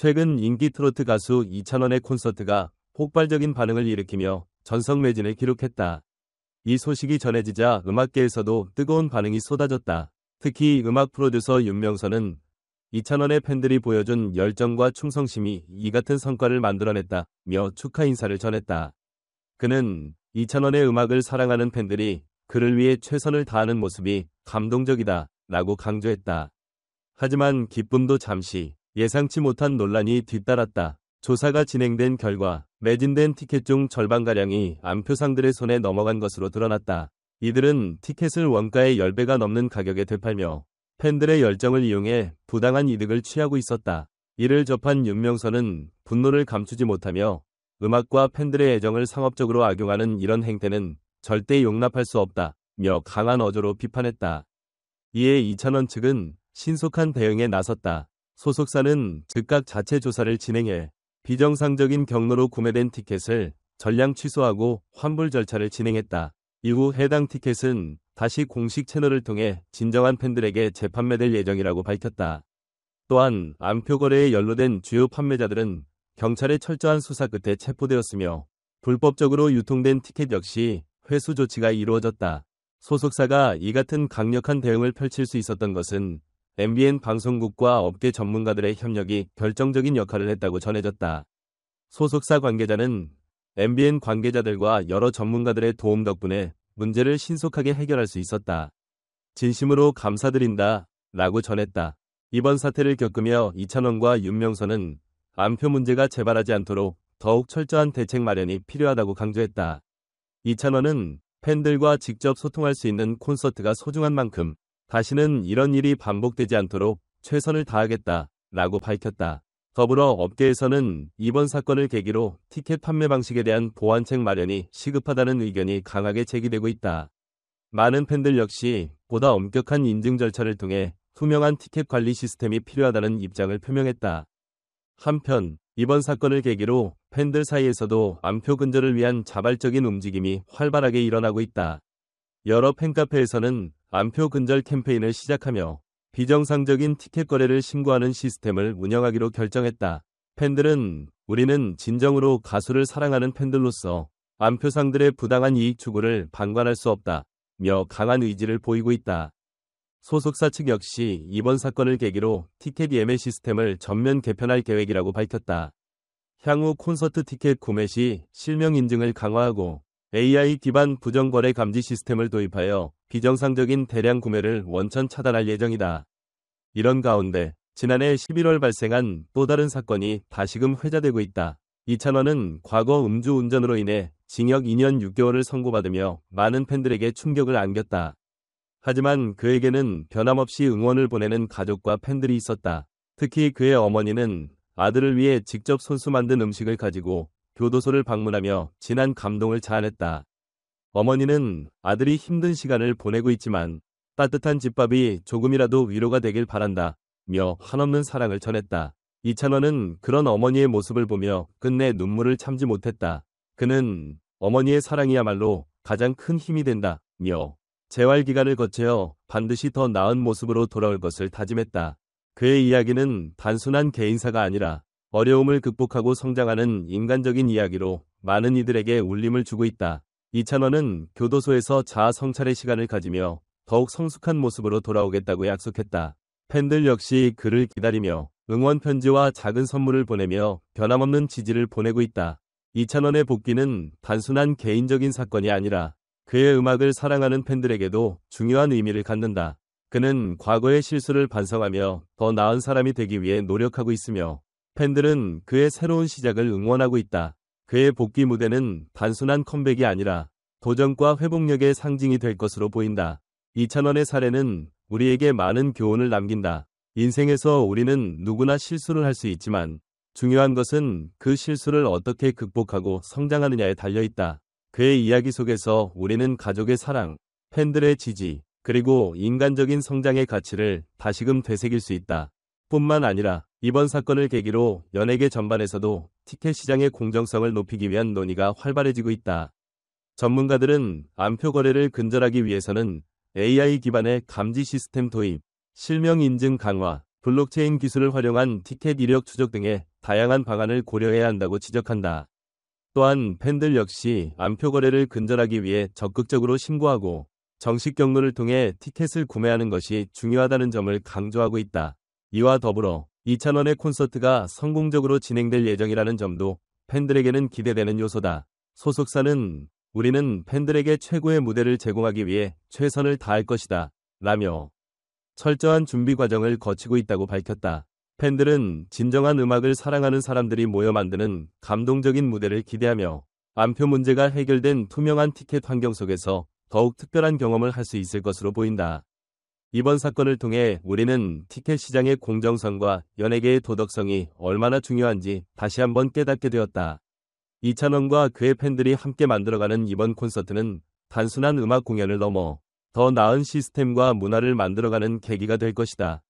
최근 인기 트로트 가수 이찬원의 콘서트가 폭발적인 반응을 일으키며 전성 매진을 기록했다. 이 소식이 전해지자 음악계에서도 뜨거운 반응이 쏟아졌다. 특히 음악 프로듀서 윤명선은 이찬원의 팬들이 보여준 열정과 충성심이 이 같은 성과를 만들어냈다며 축하 인사를 전했다. 그는 이찬원의 음악을 사랑하는 팬들이 그를 위해 최선을 다하는 모습이 감동적이다 라고 강조했다. 하지만 기쁨도 잠시 예상치 못한 논란이 뒤따랐다. 조사가 진행된 결과 매진된 티켓 중 절반가량이 안표상들의 손에 넘어간 것으로 드러났다. 이들은 티켓을 원가의 10배가 넘는 가격에 되팔며 팬들의 열정을 이용해 부당한 이득을 취하고 있었다. 이를 접한 윤명선은 분노를 감추지 못하며 음악과 팬들의 애정을 상업적으로 악용하는 이런 행태는 절대 용납할 수 없다며 강한 어조로 비판했다. 이에 이찬원 측은 신속한 대응에 나섰다. 소속사는 즉각 자체 조사를 진행해 비정상적인 경로로 구매된 티켓을 전량 취소하고 환불 절차를 진행했다. 이후 해당 티켓은 다시 공식 채널을 통해 진정한 팬들에게 재판매될 예정이라고 밝혔다. 또한 안표 거래에 연루된 주요 판매자들은 경찰의 철저한 수사 끝에 체포되었으며 불법적으로 유통된 티켓 역시 회수 조치가 이루어졌다. 소속사가 이 같은 강력한 대응을 펼칠 수 있었던 것은 MBN 방송국과 업계 전문가들의 협력이 결정적인 역할을 했다고 전해졌다. 소속사 관계자는 MBN 관계자들과 여러 전문가들의 도움 덕분에 문제를 신속하게 해결할 수 있었다. 진심으로 감사드린다 라고 전했다. 이번 사태를 겪으며 이찬원과 윤명선은 안표 문제가 재발하지 않도록 더욱 철저한 대책 마련이 필요하다고 강조했다. 이찬원은 팬들과 직접 소통할 수 있는 콘서트가 소중한 만큼 다시는 이런 일이 반복되지 않도록 최선을 다하겠다 라고 밝혔다. 더불어 업계에서는 이번 사건을 계기로 티켓 판매 방식에 대한 보완책 마련이 시급하다는 의견이 강하게 제기되고 있다. 많은 팬들 역시 보다 엄격한 인증 절차를 통해 투명한 티켓 관리 시스템이 필요하다는 입장을 표명했다. 한편 이번 사건을 계기로 팬들 사이에서도 안표 근절을 위한 자발적인 움직임이 활발하게 일어나고 있다. 여러 팬카페에서는 안표 근절 캠페인을 시작하며 비정상적인 티켓 거래를 신고하는 시스템을 운영하기로 결정했다. 팬들은 우리는 진정으로 가수를 사랑하는 팬들로서 안표상들의 부당한 이익 추구를 방관할 수 없다며 강한 의지를 보이고 있다. 소속사 측 역시 이번 사건을 계기로 티켓 예매 시스템을 전면 개편할 계획이라고 밝혔다. 향후 콘서트 티켓 구매 시 실명 인증을 강화하고 AI 기반 부정거래 감지 시스템을 도입하여 비정상적인 대량 구매를 원천 차단할 예정이다. 이런 가운데 지난해 11월 발생한 또 다른 사건이 다시금 회자되고 있다. 이찬원은 과거 음주운전으로 인해 징역 2년 6개월을 선고받으며 많은 팬들에게 충격을 안겼다. 하지만 그에게는 변함없이 응원을 보내는 가족과 팬들이 있었다. 특히 그의 어머니는 아들을 위해 직접 손수 만든 음식을 가지고 교도소를 방문하며 진한 감동을 자아냈다. 어머니는 아들이 힘든 시간을 보내고 있지만 따뜻한 집밥이 조금이라도 위로가 되길 바란다며 한없는 사랑을 전했다. 이찬원은 그런 어머니의 모습을 보며 끝내 눈물을 참지 못했다. 그는 어머니의 사랑이야말로 가장 큰 힘이 된다며 재활 기간을 거쳐 반드시 더 나은 모습으로 돌아올 것을 다짐했다. 그의 이야기는 단순한 개인사가 아니라 어려움을 극복하고 성장하는 인간적인 이야기로 많은 이들에게 울림을 주고 있다. 이찬원은 교도소에서 자아 성찰의 시간을 가지며 더욱 성숙한 모습으로 돌아오겠다고 약속했다. 팬들 역시 그를 기다리며 응원 편지와 작은 선물을 보내며 변함없는 지지를 보내고 있다. 이찬원의 복귀는 단순한 개인적인 사건이 아니라 그의 음악을 사랑하는 팬들에게도 중요한 의미를 갖는다. 그는 과거의 실수를 반성하며 더 나은 사람이 되기 위해 노력하고 있으며 팬들은 그의 새로운 시작을 응원하고 있다. 그의 복귀 무대는 단순한 컴백이 아니라 도전과 회복력의 상징이 될 것으로 보인다. 이찬원의 사례는 우리에게 많은 교훈을 남긴다. 인생에서 우리는 누구나 실수를 할 수 있지만 중요한 것은 그 실수를 어떻게 극복하고 성장하느냐에 달려있다. 그의 이야기 속에서 우리는 가족의 사랑, 팬들의 지지, 그리고 인간적인 성장의 가치를 다시금 되새길 수 있다. 뿐만 아니라 이번 사건을 계기로 연예계 전반에서도 티켓 시장의 공정성을 높이기 위한 논의가 활발해지고 있다. 전문가들은 안표 거래를 근절하기 위해서는 AI 기반의 감지 시스템 도입, 실명 인증 강화, 블록체인 기술을 활용한 티켓 이력 추적 등의 다양한 방안을 고려해야 한다고 지적한다. 또한 팬들 역시 안표 거래를 근절하기 위해 적극적으로 신고하고 정식 경로를 통해 티켓을 구매하는 것이 중요하다는 점을 강조하고 있다. 이와 더불어 이찬원의 콘서트가 성공적으로 진행될 예정이라는 점도 팬들에게는 기대되는 요소다. 소속사는 우리는 팬들에게 최고의 무대를 제공하기 위해 최선을 다할 것이다. 라며 철저한 준비 과정을 거치고 있다고 밝혔다. 팬들은 진정한 음악을 사랑하는 사람들이 모여 만드는 감동적인 무대를 기대하며 안표 문제가 해결된 투명한 티켓 환경 속에서 더욱 특별한 경험을 할 수 있을 것으로 보인다. 이번 사건을 통해 우리는 티켓 시장의 공정성과 연예계의 도덕성이 얼마나 중요한지 다시 한번 깨닫게 되었다. 이찬원과 그의 팬들이 함께 만들어가는 이번 콘서트는 단순한 음악 공연을 넘어 더 나은 시스템과 문화를 만들어가는 계기가 될 것이다.